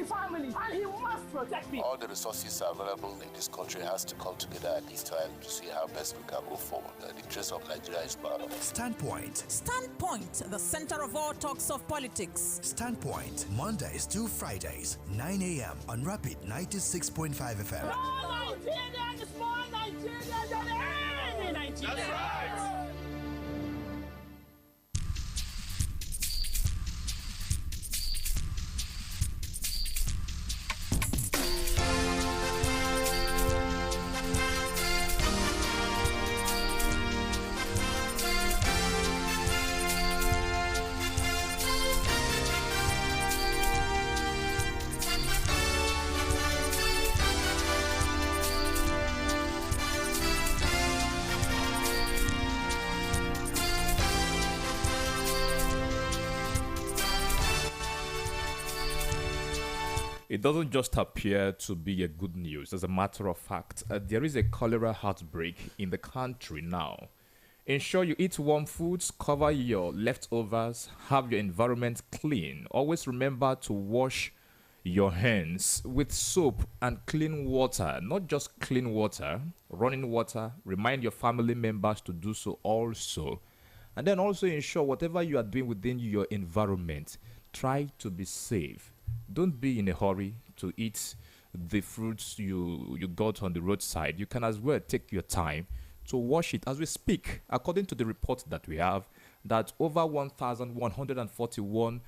the family, and he must protect me. All the resources available in this country has to come together at this time to see how best we can move forward. The interest of Nigeria is paramount. Standpoint. Standpoint, the center of all talks of politics. Standpoint, Mondays to Fridays, 9 a.m. on Rapid 96.5 FM. More Nigerian is more Nigerian than any Nigerian. That's right. It doesn't just appear to be a good news. As a matter of fact, there is a cholera outbreak in the country now. Ensure you eat warm foods, cover your leftovers, have your environment clean. Always remember to wash your hands with soap and clean water, not just clean water, running water. Remind your family members to do so also. And then also ensure whatever you are doing within your environment, try to be safe. Don't be in a hurry to eat the fruits you got on the roadside. You can as well take your time to wash it. As we speak, according to the report that we have, that over 1,141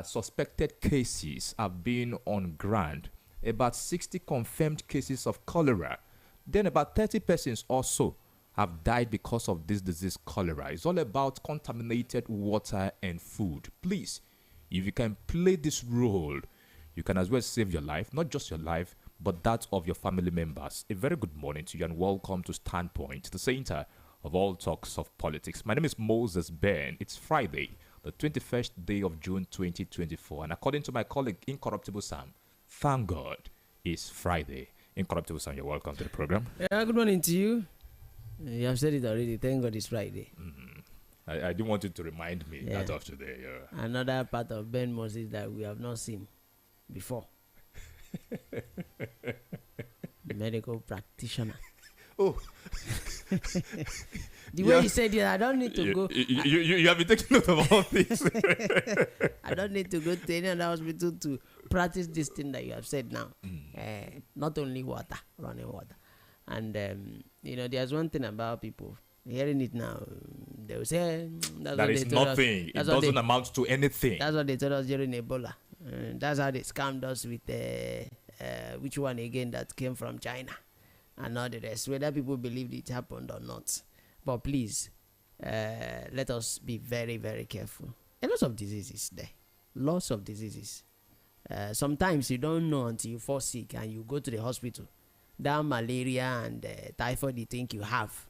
suspected cases have been on ground. About 60 confirmed cases of cholera. Then about 30 persons also have died because of this disease, cholera. It's all about contaminated water and food. Please, if you can play this role, you can as well save your life, not just your life, but that of your family members. A very good morning to you and welcome to Standpoint, the center of all talks of politics. My name is Moses Ben. It's Friday, the 21st day of June 2024. And according to my colleague, Incorruptible Sam, thank God it's Friday. Incorruptible Sam, you're welcome to the program. Yeah, good morning to you. You have said it already. Thank God it's Friday. I didn't want you to remind me that of today. Another part of Ben Moses that we have not seen before. Medical practitioner. Oh. The way you said it, I don't need to go. You have been taking note of all this. I don't need to go to any other hospital to practice this thing that you have said now. Not only water, running water. And, there's one thing about people. Hearing it now, they will say that is nothing. It doesn't amount to anything. That's what they told us during Ebola. That's how they scammed us with which one again that came from China and all the rest. Whether people believed it happened or not. But please, let us be very, very careful. A lot of diseases there. Lots of diseases. Sometimes you don't know until you fall sick and you go to the hospital. That malaria and typhoid you think you have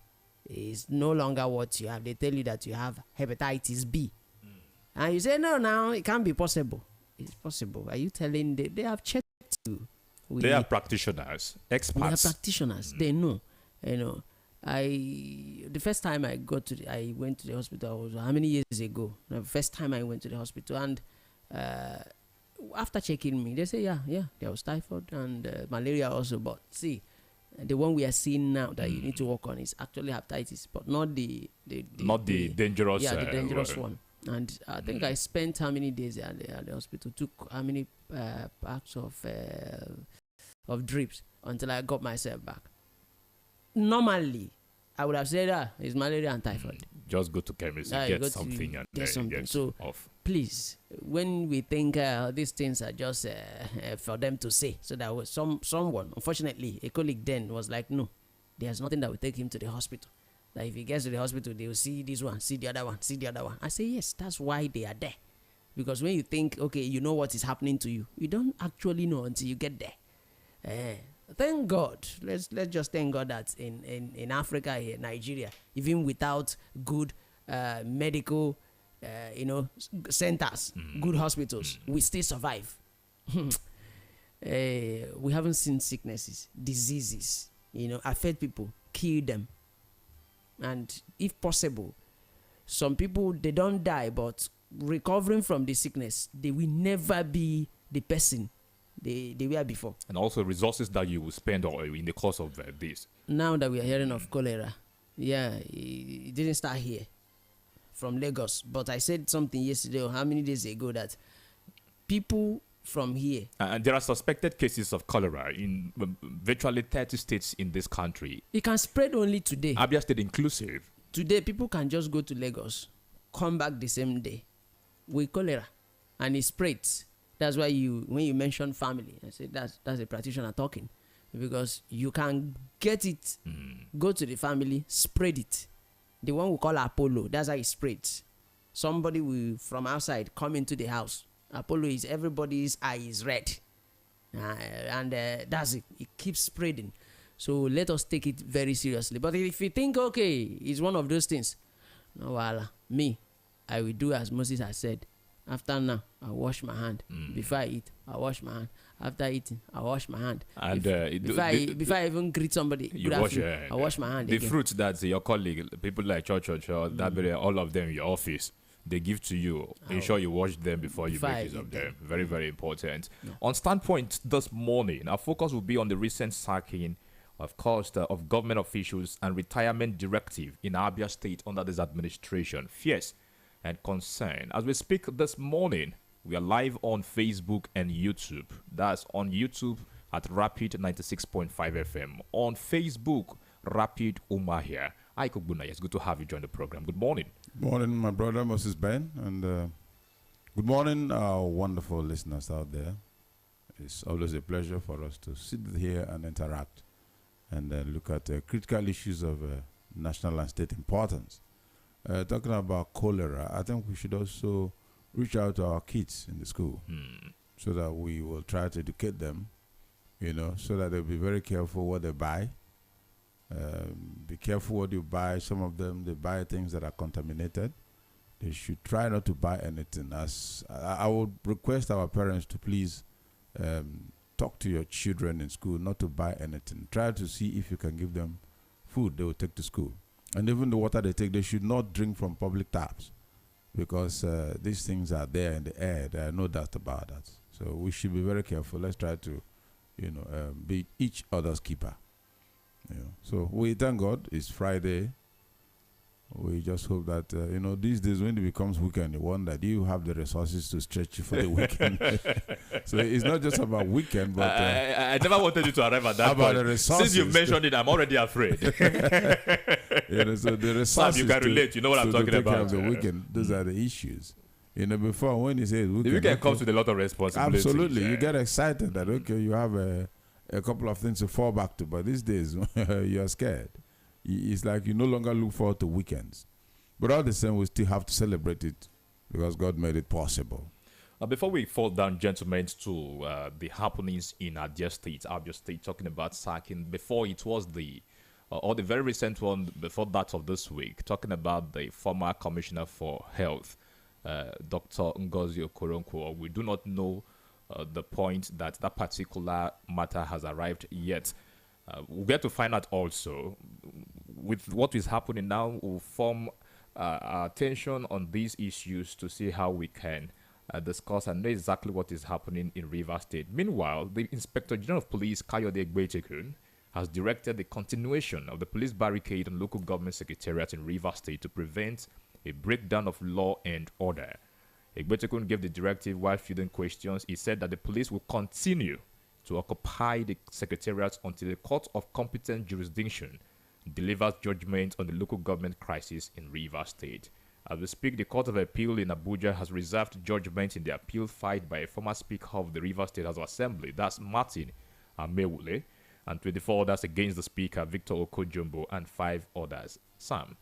is no longer what you have. They tell you that you have hepatitis B. And you say, no, now it can't be possible. It's possible. Are you telling them? They have checked you. They are practitioners, experts. They are practitioners. They know. The first time I went to the hospital was how many years ago? The first time I went to the hospital, and after checking me, they say, yeah, there was typhoid and malaria also. But see, the one we are seeing now that you need to work on is actually hepatitis, but not the dangerous. Yeah, the dangerous one. And I think I spent how many days at the hospital, took how many parts of drips until I got myself back. Normally, I would have said, it's malaria and typhoid. Just go to chemist, get something and get something. Get so off. Please, when we think these things are just for them to say, so that was someone, unfortunately, a colleague then was like, no, there's nothing that will take him to the hospital. That if he gets to the hospital, they will see this one, see the other one, see the other one. I say, yes, that's why they are there. Because when you think, okay, you know what is happening to you, you don't actually know until you get there. Thank God. Let's just thank God that in Africa here, Nigeria, even without good medical, centers, good hospitals, we still survive. We haven't seen sicknesses, diseases, affect people, kill them. And if possible, some people, they don't die, but recovering from the sickness, they will never be the person they were before. And also resources that you will spend in the course of this. Now that we are hearing of cholera, it didn't start here from Lagos. But I said something yesterday or how many days ago that people from here. And there are suspected cases of cholera in virtually 30 states in this country. It can spread only today. Abia State inclusive. Today, people can just go to Lagos, come back the same day with cholera, and it spreads. That's why when you mention family, I say that's a practitioner talking, because you can get it, go to the family, spread it. The one we call Apollo, that's how it spreads. Somebody will from outside come into the house. Apollo is everybody's eye is red, and that's it. It keeps spreading. So let us take it very seriously. But if you think, okay, it's one of those things, no, voila, me, I will do as Moses has said. After now, I wash my hand. Before I eat, I wash my hand. After eating, I wash my hand. And before I even greet somebody, you wash your hand. I wash my hand. The again. fruits that your colleague, people like Church, all of them in your office, they give to you. Ensure you wash them before you make use of them. Very, very important. No. On Standpoint this morning, our focus will be on the recent sacking, of course, of government officials and retirement directive in Abia State under this administration. Fears and concern. As we speak this morning, we are live on Facebook and YouTube. That's on YouTube at Rapid 96.5 FM. On Facebook, Rapid Umahia. Ike Ogbuna, it's good to have you join the program. Good morning. Good morning, my brother Moses Ben, and good morning, our wonderful listeners out there. It's always a pleasure for us to sit here and interact and look at critical issues of national and state importance. Talking about cholera, I think we should also reach out to our kids in the school so that we will try to educate them, so that they'll be very careful what they buy. Be careful what you buy. Some of them, they buy things that are contaminated. They should try not to buy anything. As I would request our parents to please talk to your children in school not to buy anything. Try to see if you can give them food they will take to school. And even the water they take, they should not drink from public taps, because these things are there in the air. There are no doubt about that. So we should be very careful. Let's try to, be each other's keeper. So we thank God it's Friday. We just hope that, these days when it becomes weekend, you wonder, do you have the resources to stretch you for the weekend? So it's not just about weekend, but... I never wanted you to arrive at that about point. The resources. Since you've mentioned it, I'm already afraid. So the resources Sam, you can relate. You know what I'm talking about. The weekend, those are the issues. Before, when you say weekend... The weekend comes with a lot of responsibilities. Absolutely. You get excited that, okay, you have a couple of things to fall back to, but these days, you're scared. It's like you no longer look forward to weekends. But all the same, we still have to celebrate it because God made it possible. Before we fall down, gentlemen, to the happenings in Abia State, talking about sacking, before it was the very recent one, before that of this week, talking about the former Commissioner for Health, Dr. Ngozi Okoronkwo. We do not know the point that particular matter has arrived yet. We'll get to find out also. With what is happening now, we'll form our attention on these issues to see how we can discuss and know exactly what is happening in Rivers State. Meanwhile, the Inspector General of Police, Kayode Egbetekun, has directed the continuation of the police barricade on local government secretariat in Rivers State to prevent a breakdown of law and order. Egbetekun gave the directive while fielding questions. He said that the police will continue to occupy the secretariat until the court of competent jurisdiction delivers judgment on the local government crisis in Rivers State. As we speak, the Court of Appeal in Abuja has reserved judgment in the appeal filed by a former Speaker of the Rivers State House of Assembly, that's Martin Amewule, and 24 others against the Speaker, Victor Okojumbo, and 5 others. Sam,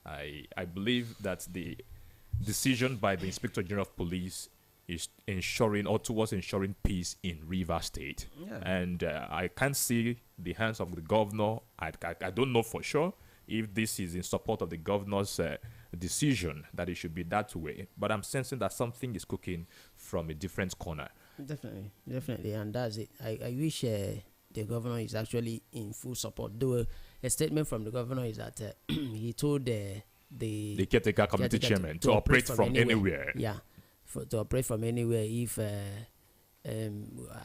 I believe that the decision by the Inspector General of Police is ensuring peace in Rivers State. Yeah. And I can't see the hands of the governor. I don't know for sure if this is in support of the governor's decision that it should be that way. But I'm sensing that something is cooking from a different corner. Definitely. And that's it. I wish the governor is actually in full support. Though a statement from the governor is that he told the caretaker committee chairman to operate from anywhere. Yeah. To operate from anywhere if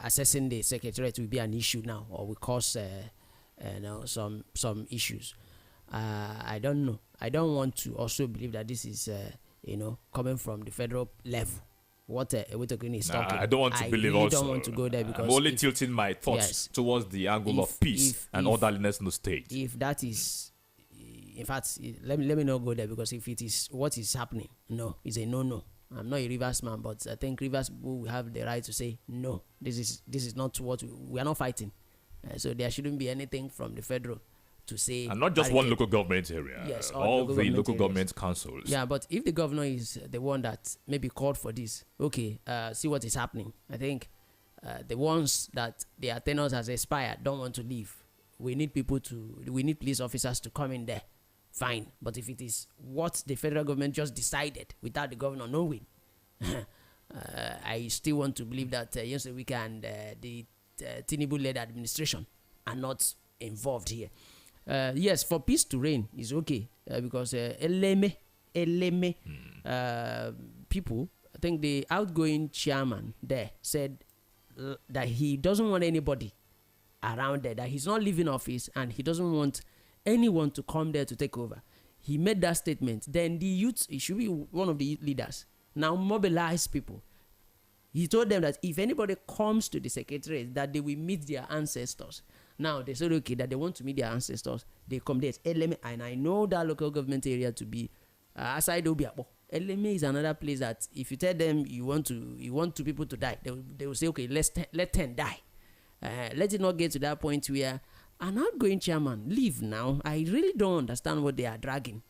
assessing the secretariat will be an issue now, or will cause some issues. I don't know. I don't want to also believe that this is coming from the federal level. What Ewetokunrin is talking. I don't want to believe really also. don't want to go there because I'm only tilting my thoughts towards the angle of peace and orderliness in the state. If that is, in fact, let me not go there, because if it is what is happening, no, it's a no. I'm not a Rivers man, but I think Rivers people will have the right to say no. This is not what we are not fighting. So there shouldn't be anything from the federal to say. And not just one local government area. Yes, all the local government councils. Yeah, but if the governor is the one that maybe called for this, okay, see what is happening. I think the ones that their tenures has expired don't want to leave. We need police officers to come in there. Fine. But if it is what the federal government just decided without the governor knowing, I still want to believe that we can the Tinubu-led administration are not involved here. Yes, for peace to reign is okay, because Eleme people, I think the outgoing chairman there said that he doesn't want anybody around there, that he's not leaving office and he doesn't want anyone to come there to take over. He made that statement. Then the youth, he should be one of the youth leaders, now mobilize people. He told them that if anybody comes to the secretariat, that they will meet their ancestors. Now they said, okay, that they want to meet their ancestors. They come there. Eleme, and I know that local government area to be aside Obiabo. Eleme is another place that if you tell them you want two people to die, they will say, okay, let 10 die. Let it not get to that point where an outgoing chairman leave now. I really don't understand what they are dragging.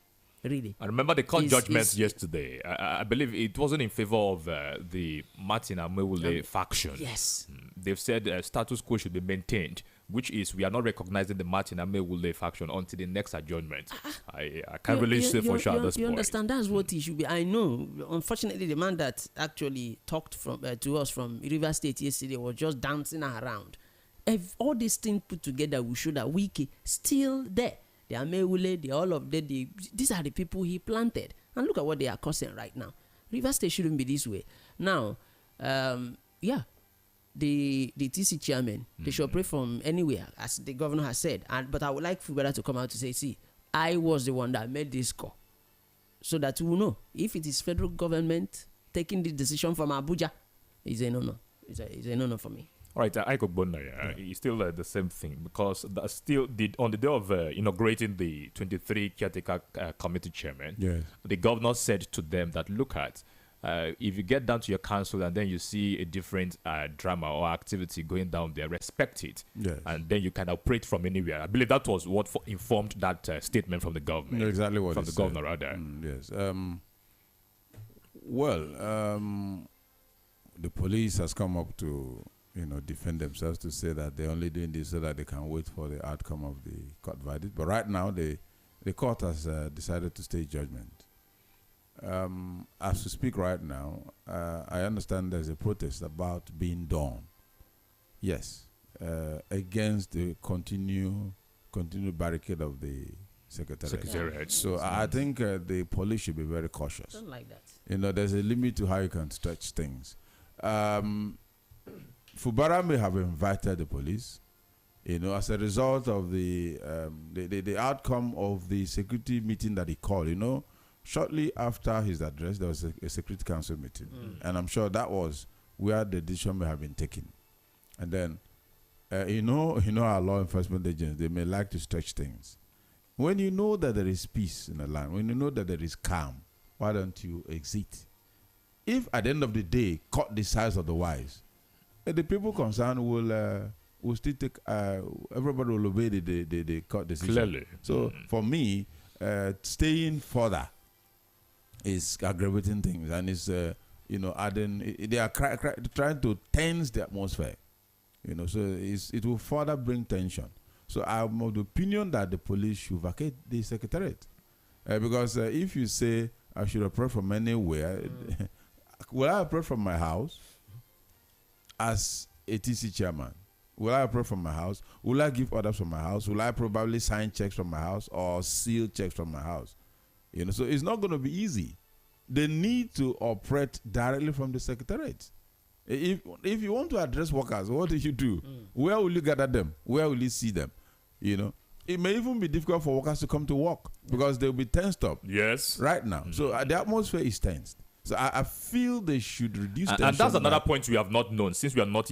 Really. I remember the court judgment yesterday. I believe it wasn't in favor of the Martin Amewule faction. Yes. They've said status quo should be maintained, which is we are not recognizing the Martin Amewule faction until the next adjournment. I can't really say for sure at this point. You understand? That's what it should be. I know. Unfortunately, the man that actually talked to us from River State yesterday was just dancing around. If all these things put together, we show that Wike still there. The Amewule, all of them, these are the people he planted. And look at what they are causing right now. River State shouldn't be this way. Now, the TC chairman, they should operate from anywhere, as the governor has said. But I would like Fubara to come out to say, see, I was the one that made this call. So that we will know if it is federal government taking the decision from Abuja, it's a no-no. It's a no-no for me. All right, Iko Bonaya, it's still the same thing, because on the day of inaugurating the 23 caretaker committee chairman, the governor said to them that, look at, if you get down to your council and then you see a different drama or activity going down there, respect it. Yes. And then you can operate from anywhere. I believe that was what informed that statement from the government. Exactly what from the governor, rather. Yes. The police has come up to defend themselves, to say that they're only doing this so that they can wait for the outcome of the court verdict. But right now, the court has decided to stay judgment. As we speak right now, I understand there's a protest about being done. Yes, against the continued barricade of the secretariat. So I think the police should be very cautious. Don't like that. There's a limit to how you can stretch things. Fubara may have invited the police, as a result of the outcome of the security meeting that he called. Shortly after his address, there was a security council meeting, and I'm sure that was where the decision may have been taken. And then, our law enforcement agents, they may like to stretch things. When you know that there is peace in the land, when you know that there is calm, why don't you exit? If at the end of the day, cut the size of the wise, the people concerned will still take. Everybody will obey the court decision. Clearly. So for me, staying further is aggravating things, and it's adding. They are trying to tense the atmosphere. So it will further bring tension. So I'm of the opinion that the police should vacate the secretariat, because if you say I should operate from anywhere, will I operate from my house? As a TC chairman, will I operate from my house? Will I give orders from my house? Will I probably sign checks from my house or seal checks from my house? So it's not going to be easy. They need to operate directly from the secretariat. If you want to address workers, what do you do? Where will you gather them? Where will you see them? You know, it may even be difficult for workers to come to work because they'll be tensed up. Yes. Right now. So the atmosphere is tensed. So I feel they should reduce tension. And that's another point we have not known since we are not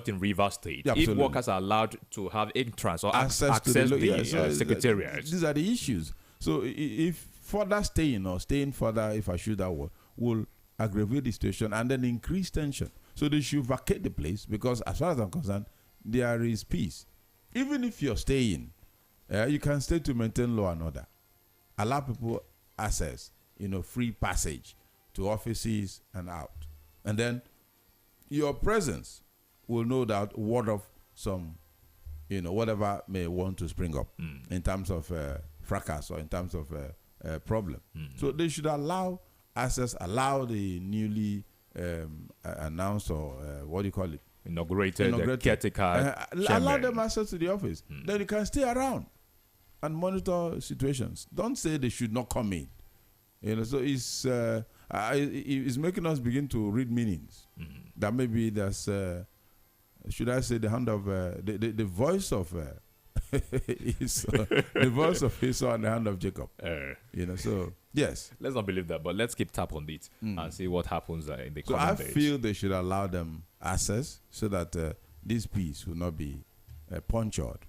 in Rivers State. Yeah, if workers are allowed to have entrance or access to the secretariat. These are the issues. So if further staying further, if I should that word, will aggravate the situation and then increase tension. So they should vacate the place because as far as I'm concerned, there is peace. Even if you're staying, you can stay to maintain law and order. Allow people access, free passage to offices and out. And then your presence will no doubt ward off some, whatever may want to spring up in terms of fracas or in terms of problem. So they should allow access, allow the newly announced or what do you call it? Inaugurated caretaker. Allow them access to the office. Then you can stay around and monitor situations. Don't say they should not come in. So it's making us begin to read meanings. That maybe there's, should I say, the hand of the voice of the voice of Esau and the hand of Jacob. So yes. Let's not believe that, but let's keep tap on it and see what happens in the coming days. So I feel they should allow them access so that this peace will not be punctured.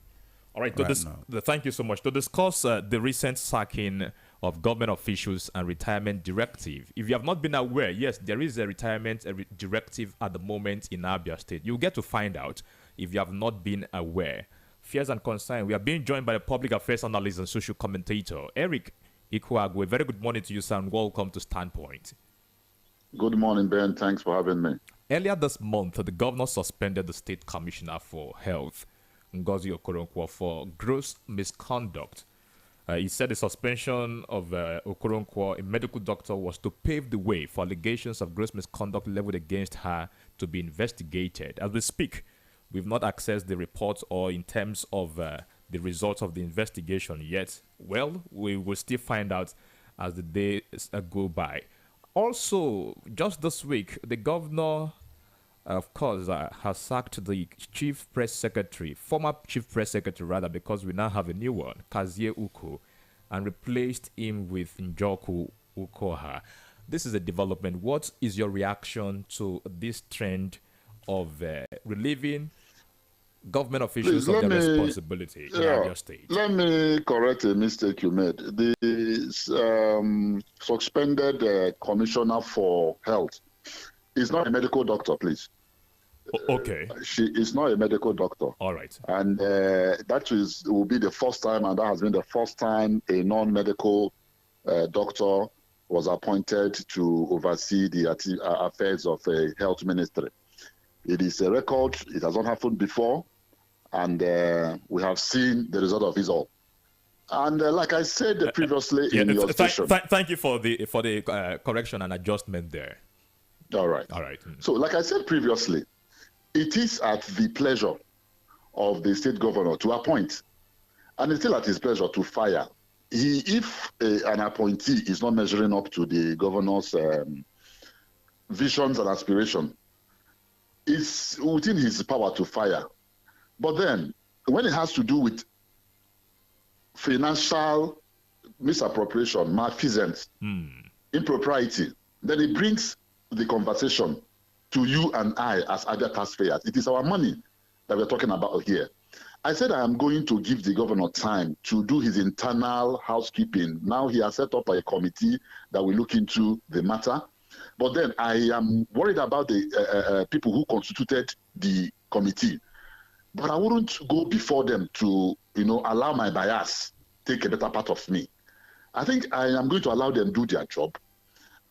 All right. Thank you so much. To discuss the recent sacking of government officials and retirement directive. If you have not been aware, yes, there is a retirement directive at the moment in Abia State. You'll get to find out if you have not been aware. Fears and concern. We are being joined by the public affairs analyst and social commentator, Eric Ikuagwe. Very good morning to you, sir, and welcome to Standpoint. Good morning, Ben. Thanks for having me. Earlier this month, the governor suspended the State Commissioner for Health, Ngozi Okoronkwo, for gross misconduct. He said the suspension of Okoronkwo, a medical doctor, was to pave the way for allegations of gross misconduct leveled against her to be investigated. As we speak, we've not accessed the reports or in terms of the results of the investigation yet. Well, we will still find out as the days go by. Also, just this week, the governor, of course, has sacked the former chief press secretary, rather, because we now have a new one, Kazie Uko, and replaced him with Njoku Ukoha. This is a development. What is your reaction to this trend of relieving government officials of their responsibility in your state? Let me correct a mistake you made. The suspended commissioner for health is not a medical doctor, please. Okay. She is not a medical doctor. All right. And that will be the first time, and that has been the first time a non-medical doctor was appointed to oversee the affairs of a health ministry. It is a record. It has not happened before. And we have seen the result of it all. And like I said previously in your station. Thank you for the correction and adjustment there. All right. So like I said previously, it is at the pleasure of the state governor to appoint. And it's still at his pleasure to fire. If an appointee is not measuring up to the governor's visions and aspirations, it's within his power to fire. But then, when it has to do with financial misappropriation, malfeasance, impropriety, then it brings the conversation to you and I as other taxpayers. It is our money that we're talking about here. I said I am going to give the governor time to do his internal housekeeping. Now he has set up a committee that will look into the matter. But then I am worried about the people who constituted the committee. But I wouldn't go before them to, allow my bias take a better part of me. I think I am going to allow them do their job.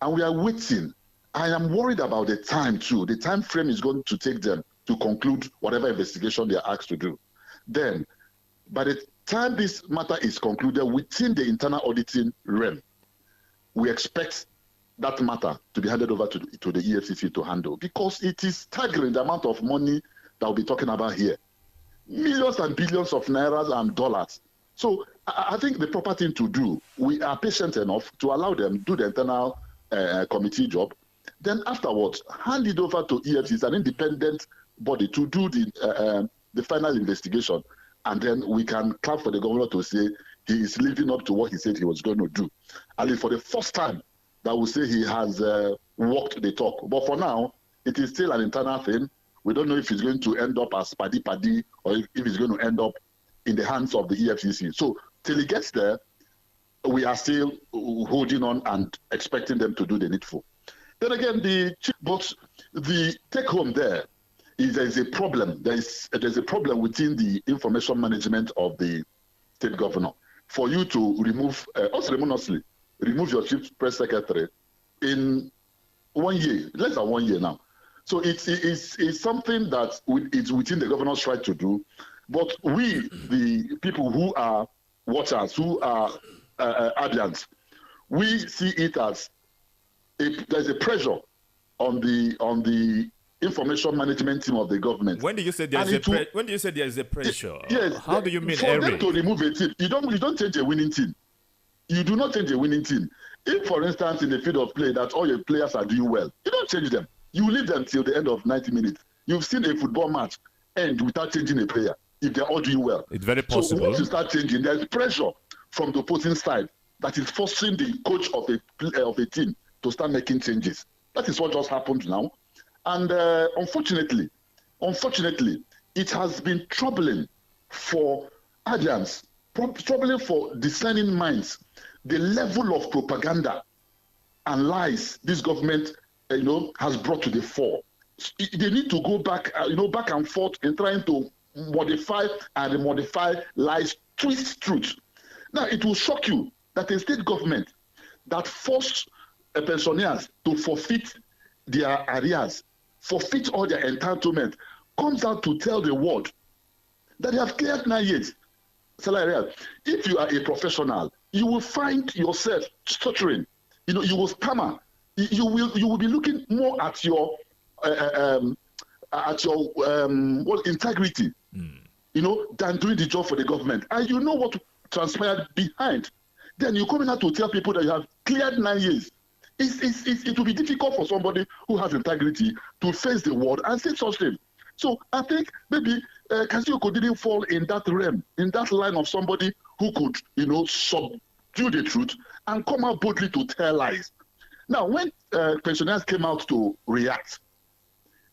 And we are waiting. I am worried about the time too. The time frame is going to take them to conclude whatever investigation they are asked to do. Then, by the time this matter is concluded within the internal auditing realm, we expect that matter to be handed over to the EFCC to handle, because it is staggering the amount of money that we'll be talking about here. Millions and billions of nairas and dollars. So I think the proper thing to do, we are patient enough to allow them do the internal committee job. then afterwards hand it over to EFCC, an independent body, to do the final investigation, and then we can clap for the governor to say he is living up to what he said he was going to do. And for the first time, that will say he has walked the talk. But for now, it is still an internal thing. We don't know if it's going to end up as paddy or if it's going to end up in the hands of the EFCC. So till it gets there, we are still holding on and expecting them to do the needful. Then again, but the take home there is there's a problem. There's a problem within the information management of the state governor. For you to remove, unceremoniously, remove your chief press secretary in 1 year, less than 1 year now. So it's something that is within the governor's right to do. But we, the people who are watchers, who are Abians, we see it as there's a pressure on the information management team of the government. When do you say there is a pressure? Yes. How do you mean, for them to remove a team? You don't change a winning team. You do not change a winning team. If, for instance, in the field of play that all your players are doing well, you don't change them. You leave them till the end of 90 minutes. You've seen a football match end without changing a player if they're all doing well. It's very possible. So once you start changing, there's pressure from the opposing side that is forcing the coach of a team to start making changes. That is what just happened now. And unfortunately, it has been troubling for Adrians, troubling for discerning minds, the level of propaganda and lies this government has brought to the fore. They need to go back, back and forth in trying to modify and remodify lies, twist truth. Now, it will shock you that a state government that forced pensioners to forfeit their arrears, forfeit all their entitlement, comes out to tell the world that they have cleared 9 years salary. If you are a professional, you will find yourself stuttering. You will stammer. You will be looking more at your integrity, than doing the job for the government. And you know what transpired behind. Then you coming out to tell people that you have cleared 9 years. It will be difficult for somebody who has integrity to face the world and say such things. So I think maybe Kasioko didn't fall in that realm, in that line of somebody who could, subdue the truth and come out boldly to tell lies. Now, when pensioners came out to react,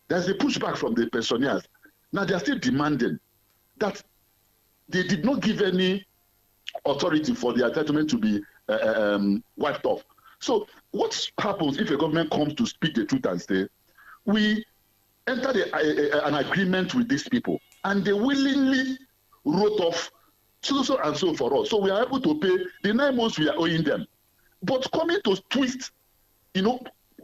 there's a pushback from the pensioners. Now, they are still demanding that they did not give any authority for the entitlement to be wiped off. So what happens if a government comes to speak the truth and say, we entered an agreement with these people, and they willingly wrote off so and so for us. So we are able to pay the 9 months we are owing them. But coming to twist,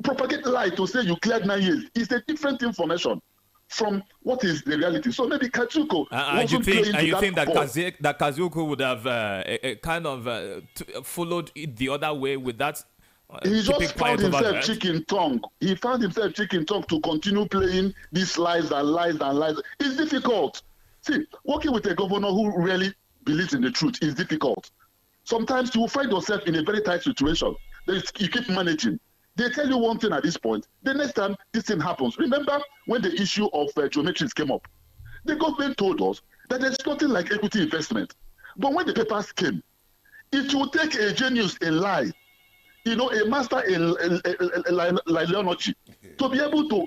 propagate lie to say you cleared 9 years is a different information from what is the reality. So maybe Kasuko you think that Kasuko would have followed it the other way with that? He just found himself chicken tongue. He found himself chicken tongue to continue playing these lies and lies and lies. It's difficult. See, working with a governor who really believes in the truth is difficult. Sometimes you will find yourself in a very tight situation. You keep managing. They tell you one thing at this point. The next time this thing happens. Remember when the issue of geometrics came up? The government told us that there's nothing like equity investment. But when the papers came, it will take a genius in lie, a master in liology, to be able to,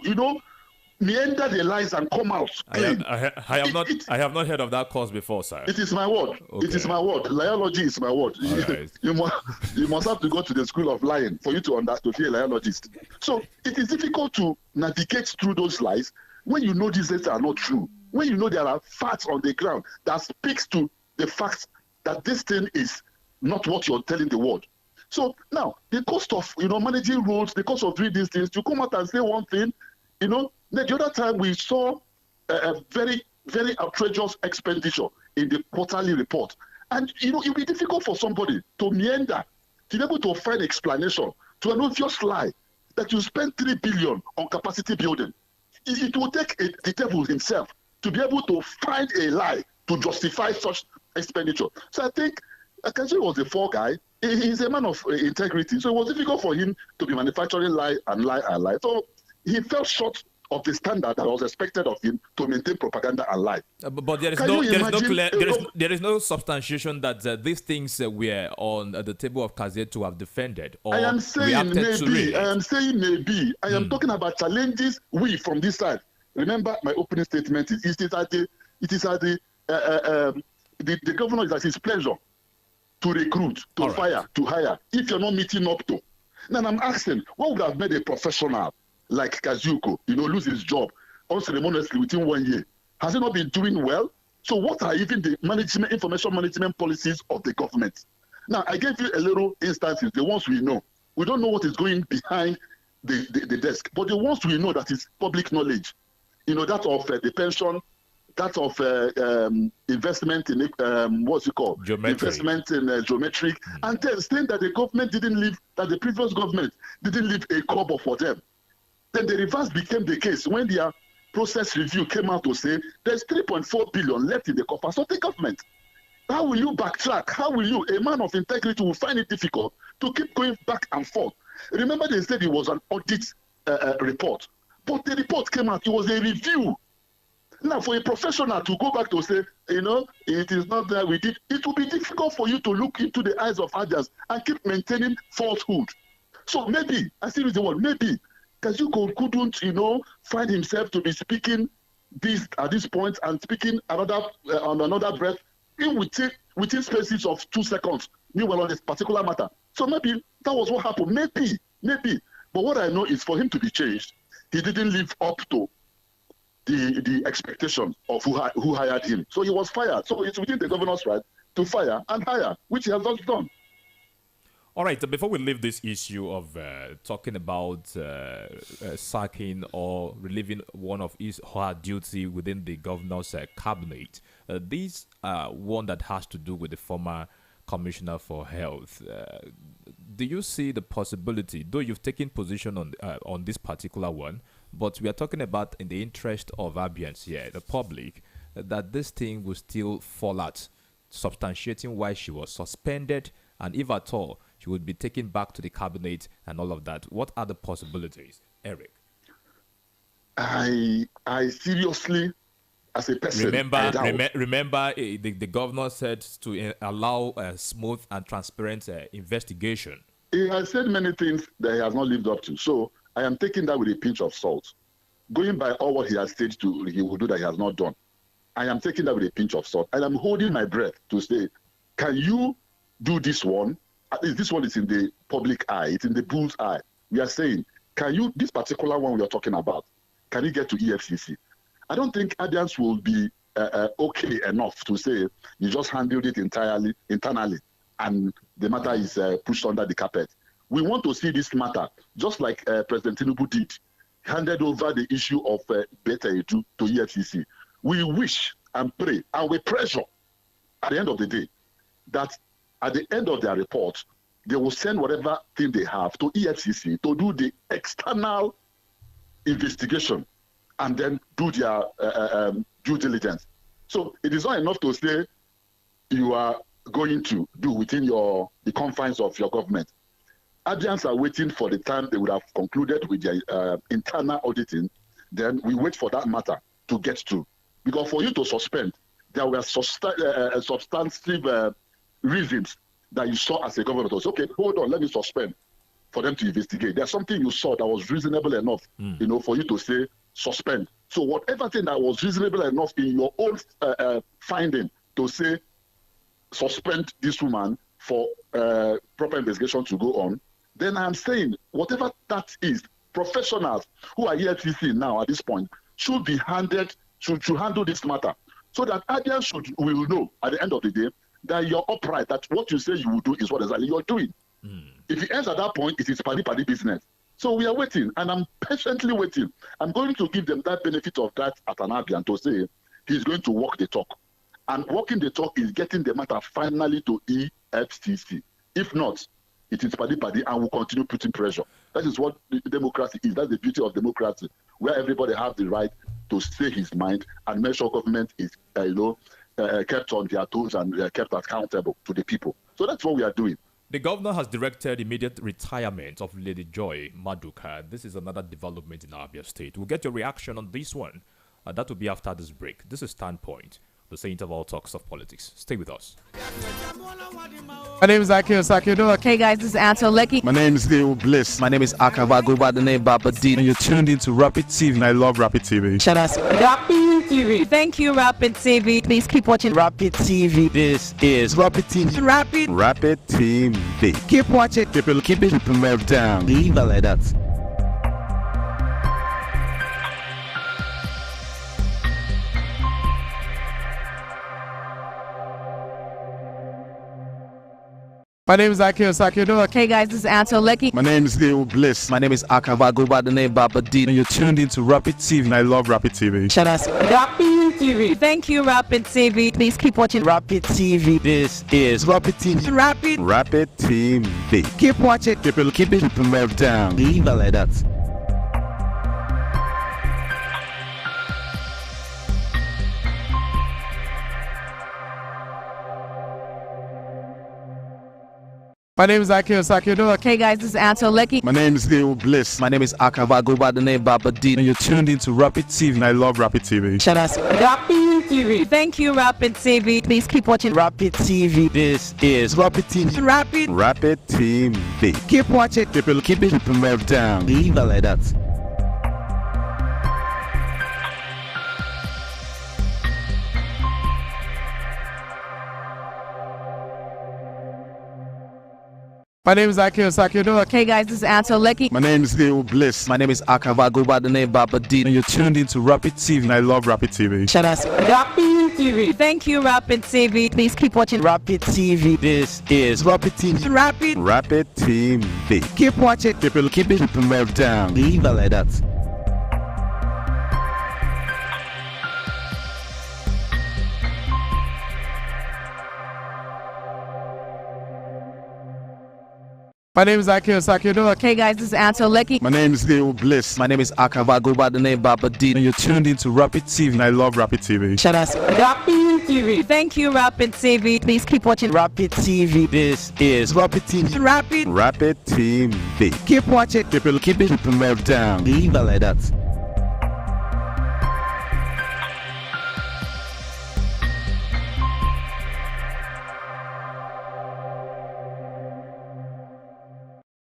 meander the lies and come out clean. I have not heard of that course before, sir. It is my word. Okay. It is my word. Liology is my word. Right. You must have to go to the school of lying for you to understand, to be a liologist. So it is difficult to navigate through those lies when you know these lies are not true. When you know there are facts on the ground that speaks to the facts that this thing is not what you're telling the world. So now, the cost of managing roads, the cost of doing these things, you come out and say one thing, the other time we saw a very, very outrageous expenditure in the quarterly report. And, it will be difficult for somebody to meander, to be able to find explanation to an obvious lie that you spend 3 billion on capacity building. It will take the devil himself to be able to find a lie to justify such expenditure. So I think Akaji was a fall guy. He's a man of integrity. So it was difficult for him to be manufacturing lie and lie and lie. So he fell short of the standard that was expected of him to maintain propaganda and lie. But there is no substantiation that these things were on the table of Kazie to have defended or I am saying maybe. I am talking about challenges we from this side. Remember my opening statement is the governor is at his pleasure to recruit, to All fire, right. to hire. If you're not meeting up to, then I'm asking, what would have made a professional like Kazuko, lose his job unceremoniously within 1 year? Has he not been doing well? So what are even the information management policies of the government? Now, I gave you a little instances, the ones we know. We don't know what is going behind the desk, but the ones we know that is public knowledge, that of the pension, that of investment in what's it called? Geometric. Investment in geometric, and then saying that the government that the previous government didn't leave a kobo for them. Then the reverse became the case when their process review came out to say there's 3.4 billion left in the coffers of the government. How will you backtrack? How will you, a man of integrity, will find it difficult to keep going back and forth? Remember, they said it was an audit report, but the report came out, it was a review. Now, for a professional to go back to say, it is not that we did, it will be difficult for you to look into the eyes of others and keep maintaining falsehood. So maybe, I see the word, maybe, Kazuko couldn't, find himself to be speaking this at this point and speaking on another breath within spaces of 2 seconds. Meanwhile, on this particular matter. So maybe that was what happened. Maybe. But what I know is for him to be changed, he didn't live up to the expectation of who hired him. So he was fired. So it's within the governor's right to fire and hire, which he has not done. All right, before we leave this issue of talking about sacking or relieving one of his or her duty within the governor's cabinet, this one that has to do with the former commissioner for health. Do you see the possibility, though you've taken position on this particular one, but we are talking about in the interest of Abians here, the public, that this thing will still fall out, substantiating why she was suspended, and if at all, she would be taken back to the cabinet and all of that. What are the possibilities, Eric? I seriously, as a person, remember the governor said to allow a smooth and transparent investigation. He has said many things that he has not lived up to. So I am taking that with a pinch of salt. Going by all what he has said he will do that he has not done. I am taking that with a pinch of salt. And I'm holding my breath to say, can you do this one? At least this one is in the public eye. It's in the bull's eye. We are saying, can you, this particular one we are talking about, can you get to EFCC? I don't think Abians will be okay enough to say you just handled it internally, and the matter is pushed under the carpet. We want to see this matter, just like President Tinubu did, handed over the issue of Beta Edu to EFCC. We wish and pray and we pressure at the end of the day that at the end of their report, they will send whatever thing they have to EFCC to do the external investigation and then do their due diligence. So it is not enough to say you are going to do within the confines of your government. Abians are waiting for the time they would have concluded with their internal auditing. Then we wait for that matter to get to. Because for you to suspend, there were substantive reasons that you saw as a government. Was okay, hold on, let me suspend for them to investigate. There's something you saw that was reasonable enough, for you to say suspend. So whatever thing that was reasonable enough in your own finding to say suspend this woman for proper investigation to go on, then I'm saying whatever that is, professionals who are EFCC now at this point should be should handle this matter so that Abians will know at the end of the day that you're upright, that what you say you will do is what exactly you're doing. If it ends at that point, it is paddy business. So we are waiting, and I'm patiently waiting. I'm going to give them that benefit of that at an Abian to say he's going to walk the talk. And walking the talk is getting the matter finally to EFCC. If not, it is paddy, and we'll continue putting pressure. That is what democracy is. That's the beauty of democracy, where everybody has the right to say his mind and make sure government is, kept on their toes and kept accountable to the people. So that's what we are doing. The governor has directed immediate retirement of Lady Joy Maduka. This is another development in Abia State. We'll get your reaction on this one. That will be after this break. This is Standpoint, the Saint of all talks of politics. Stay with us. My name is Akio Sakido. Hey guys, this is Anto Lecky. My name is Leo Bliss. My name is Akava. Go by the name Baba D. And you're tuned into Rapid TV. And I love Rapid TV. Shout out Rapid TV. Thank you, Rapid TV. Please keep watching Rapid TV. This is Rapid TV. Rapid TV. Keep watching. Keep it melted down. Leave it like that. My name is Akio Sakido. Hey guys, this is Anto Lecky. My name is Leo Bliss. My name is Akava. Go by the name Baba D. And you're tuned into Rapid TV. And I love Rapid TV. Shout out Rapid TV. Thank you, Rapid TV. Please keep watching Rapid TV. This is Rapid TV. Rapid TV. Keep watching. Keep it melted down. Leave it like that. My name is Akio Sakido. Hey guys, this is Anto Lecky. My name is Leo Bliss. My name is Akava. Go by the name Baba D. And you're tuned into Rapid TV. And I love Rapid TV. Shout out Rapid TV. Thank you, Rapid TV. Please keep watching Rapid TV. This is Rapid TV. Rapid TV. Keep watching. Keep it melted down. Leave it like that. My name is Akio Sakido. Hey guys, this is Anto Lecky. My name is Leo Bliss. My name is Akava. Go by the name Baba D. And you're tuned into Rapid TV. And I love Rapid TV. Shout out Rapid TV. Thank you, Rapid TV. Please keep watching Rapid TV. This is Rapid TV. Rapid TV. Keep watching. Keep it melted down. Leave it like that. My name is Akio Sakido. Hey guys, this is Anto Lecky. My name is Leo Bliss. My name is Akava. Go by the name Baba D. And you're tuned into Rapid TV. And I love Rapid TV. Shout out Rapid TV. Thank you, Rapid TV. Please keep watching Rapid TV. This is Rapid TV. Rapid TV. Keep watching. Keep it melted down. Leave it like that.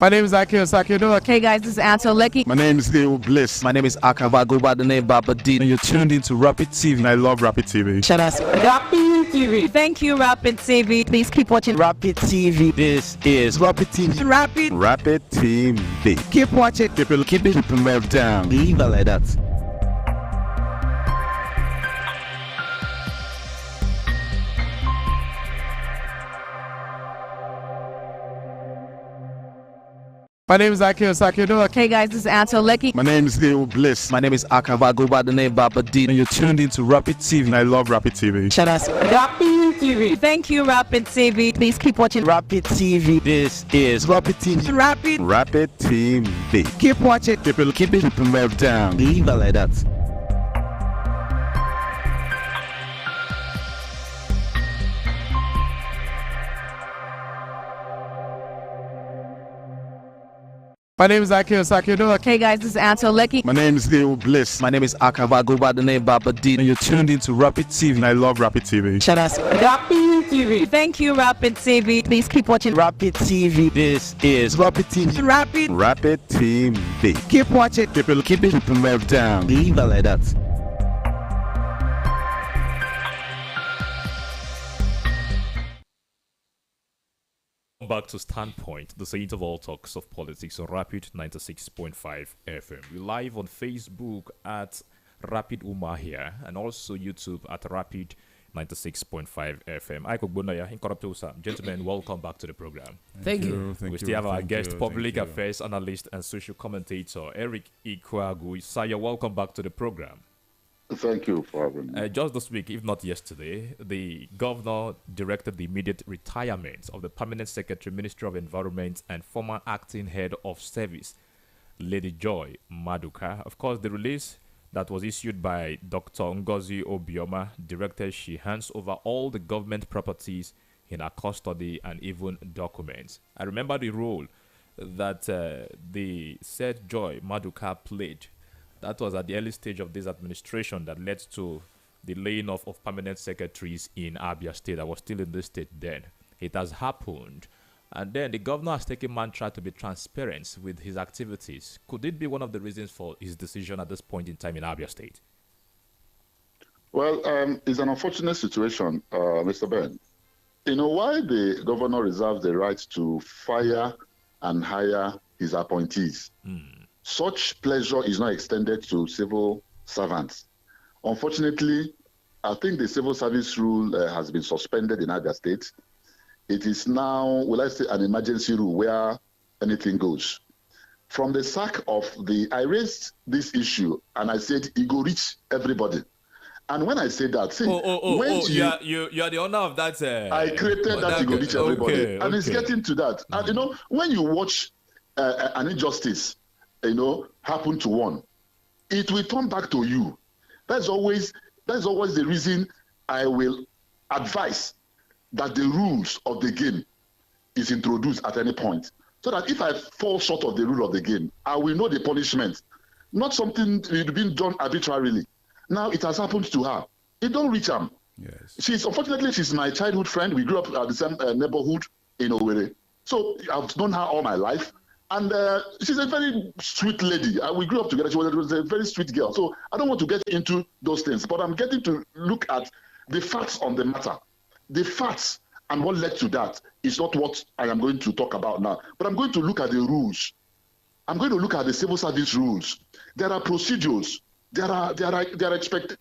My name is Akio Sakido. Hey guys, this is Anto Lecky. My name is Leo Bliss. My name is Akava. Go by the name Baba D. And you're tuned into Rapid TV. And I love Rapid TV. Shout out Rapid TV. Thank you, Rapid TV. Please keep watching Rapid TV. This is Rapid TV. Rapid TV. Keep watching. Keep it melted down. Leave it like that. My name is Akio Sakido. Hey guys, this is Anto Lecky. My name is Leo Bliss. My name is Akava. Go by the name Baba D. And you're tuned into Rapid TV. And I love Rapid TV. Shout out Rapid TV. Thank you, Rapid TV. Please keep watching Rapid TV. This is Rapid TV. Rapid TV. Keep watching. Keep it melted down. Leave it like that. My name is Akio Sakido. Hey guys, this is Anto Lecky. My name is Leo Bliss. My name is Akava. Go by the name Baba D. And you're tuned into Rapid TV. And I love Rapid TV. Shout out Rapid TV. Thank you, Rapid TV. Please keep watching Rapid TV. This is Rapid TV. Rapid TV. Keep watching. Keep it melted down. Leave it like that. Back to Standpoint, the saint of all talks of politics on Rapid 96.5 FM. We're live on Facebook at Rapid Umahia and also YouTube at Rapid 96.5 FM. Iko Bonaya, Incorruptible Sam. Gentlemen, welcome back to the program. Thank you. We still have our guest, public affairs analyst and social commentator, Eric Ikwagu. Saya, welcome back to the program. Thank you for having me. Just this week, if not yesterday, the governor directed the immediate retirement of the permanent secretary, Ministry of Environment, and former acting head of service, Lady Joy Maduka. Of course, the release that was issued by Dr. Ngozi Obioma directed she hands over all the government properties in her custody and even documents. I remember the role that the said Joy Maduka played. That was at the early stage of this administration that led to the laying off of permanent secretaries in Abia State. I was still in this state then. It has happened. And then the governor has taken mantra to be transparent with his activities. Could it be one of the reasons for his decision at this point in time in Abia State? Well, it's an unfortunate situation, Mr. Ben. You know why the governor reserves the right to fire and hire his appointees? Such pleasure is not extended to civil servants. Unfortunately, I think the civil service rule has been suspended in Abia State. It is now, will I say, an emergency rule where anything goes. From the sack of I raised this issue and I said it go reach everybody. And when I say that, see, you are the owner of that. I created that it go reach everybody, okay, and it's getting to that. And you know, when you watch an injustice, happen to one, it will turn back to you. That's always the reason I will advise that the rules of the game is introduced at any point, so that if I fall short of the rule of the game, I will know the punishment, not something being done arbitrarily. Now it has happened to her. It don't reach her. Yes. Unfortunately, she's my childhood friend. We grew up at the same neighborhood in Owerri. So I've known her all my life. And she's a very sweet lady. We grew up together. She was a very sweet girl. So I don't want to get into those things, but I'm getting to look at the facts on the matter. The facts and what led to that is not what I am going to talk about now. But I'm going to look at the rules. I'm going to look at the civil service rules. There are procedures. They are expected.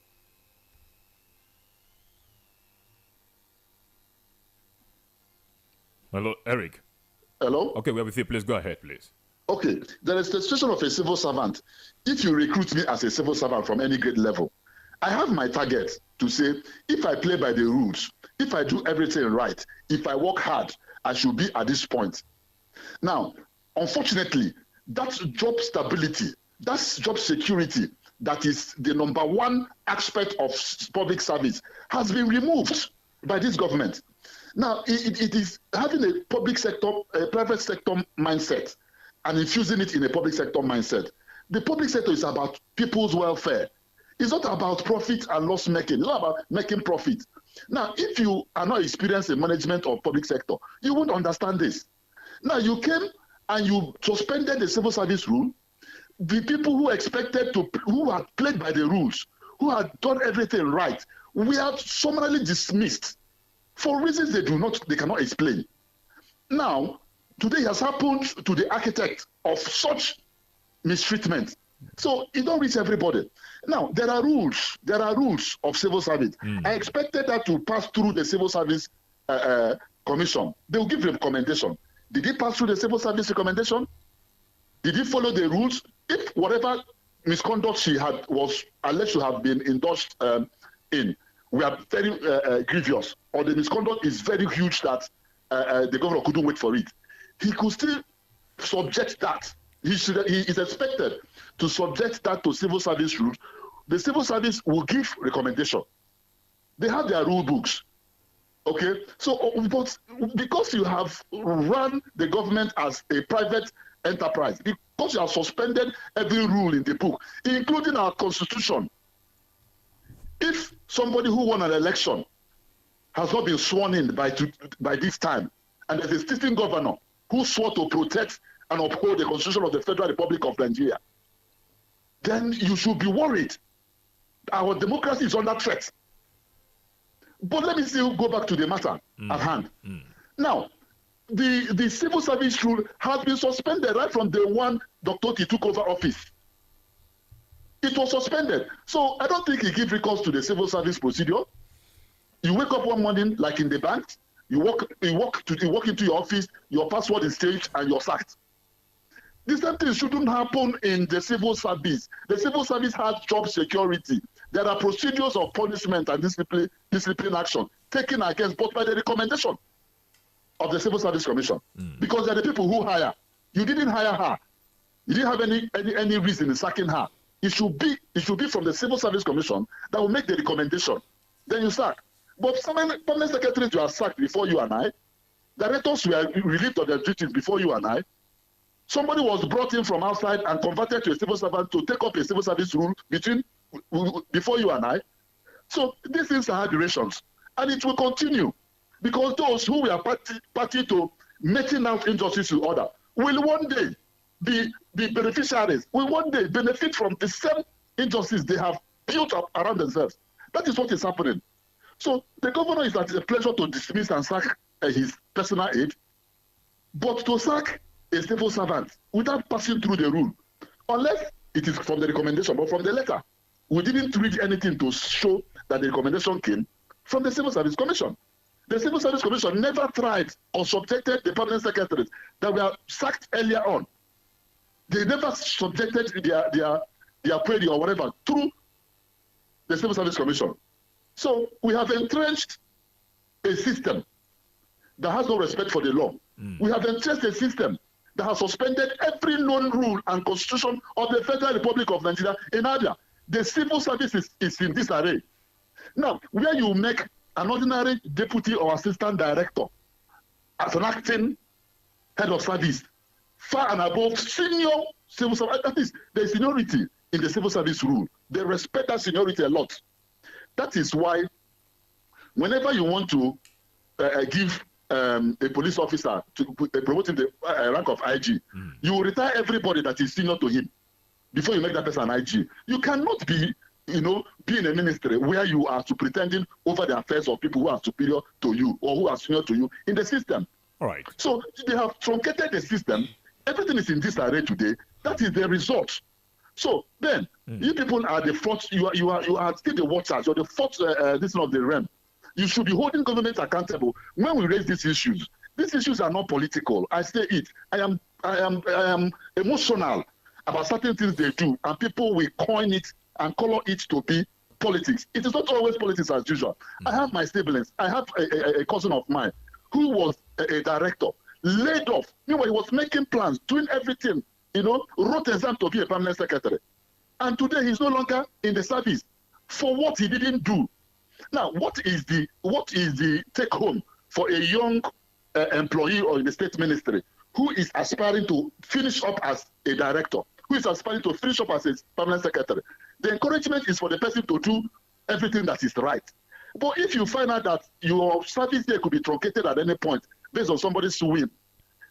Hello, Eric. Hello? Okay, we're with you. Please go ahead, please. Okay. There is the situation of a civil servant. If you recruit me as a civil servant from any grade level, I have my target to say, if I play by the rules, if I do everything right, if I work hard, I should be at this point. Now, unfortunately, that's job stability, that's job security, that is the number one aspect of public service, has been removed by this government. Now, it is having a public sector, a private sector mindset and infusing it in a public sector mindset. The public sector is about people's welfare. It's not about profit and loss making. It's not about making profit. Now, if you are not experienced in management of public sector, you won't understand this. Now, you came and you suspended the civil service rule. The people who who had played by the rules, who had done everything right, we are summarily dismissed for reasons they cannot explain. Now, today has happened to the architect of such mistreatment. So it don't reach everybody. Now, there are rules of civil service. I expected that to pass through the Civil Service Commission. They will give recommendation. Did it pass through the Civil Service recommendation? Did he follow the rules? If whatever misconduct she had was alleged to have been indulged in were very grievous, or the misconduct is very huge that the governor couldn't wait for it, he could still subject that. He is expected to subject that to civil service rules. The civil service will give recommendation. They have their rule books. Okay, so but because you have run the government as a private enterprise, because you have suspended every rule in the book, including our constitution, if somebody who won an election has not been sworn in by this time, and there's a sitting governor who swore to protect and uphold the Constitution of the Federal Republic of Nigeria, then you should be worried. Our democracy is under threat. But let me still go back to the matter at hand. Now, the civil service rule has been suspended right from the one Dr. Oti took over office. It was suspended. So I don't think he gives recourse to the civil service procedure. You wake up one morning, like in the bank, you walk into your office, your password is changed, and you're sacked. The same thing shouldn't happen in the civil service. The civil service has job security. There are procedures of punishment and discipline action taken against, but by the recommendation of the Civil Service Commission. Because they're the people who hire. You didn't hire her. You didn't have any reason in sacking her. It should be from the Civil Service Commission that will make the recommendation. Then you sack. But some permanent secretaries were sacked before you and I. Directors were relieved of their duties before you and I. Somebody was brought in from outside and converted to a civil servant to take up a civil service rule before you and I. So these things are durations, and it will continue because those who were party to meting out injustice to order will one day be beneficiaries, will one day benefit from the same injustice they have built up around themselves. That is what is happening. So the governor is at a pleasure to dismiss and sack his personal aide, but to sack a civil servant without passing through the rule, unless it is from the recommendation, but from the letter. We didn't read anything to show that the recommendation came from the Civil Service Commission. The Civil Service Commission never tried or subjected the permanent secretaries that were sacked earlier on. They never subjected their query or whatever through the Civil Service Commission. So we have entrenched a system that has no respect for the law. We have entrenched a system that has suspended every known rule and constitution of the Federal Republic of Nigeria in Abia. The civil service is in disarray. Now, where you make an ordinary deputy or assistant director as an acting head of service, far and above senior civil service, that is, the seniority in the civil service rule. They respect that seniority a lot. That is why whenever you want to give a police officer to promoting the rank of IG, you will retire everybody that is senior to him before you make that person an IG. You cannot be in a ministry where you are pretending over the affairs of people who are superior to you or who are senior to you in the system. All right. So they have truncated the system. Everything is in disarray today. That is the result. So then, you people are the fourth. You are still the watchers. You're the fourth. This is not the realm. You should be holding government accountable when we raise these issues. These issues are not political. I say it. I am emotional about certain things they do, and people will coin it and color it to be politics. It is not always politics as usual. I have my siblings. I have a cousin of mine who was a director, laid off. Meanwhile, he was making plans, doing everything, wrote exam to be a permanent secretary. And today he's no longer in the service for what he didn't do. Now, what is the take home for a young employee or in the state ministry who is aspiring to finish up as a director, who is aspiring to finish up as a permanent secretary? The encouragement is for the person to do everything that is right. But if you find out that your service there could be truncated at any point based on somebody's whim,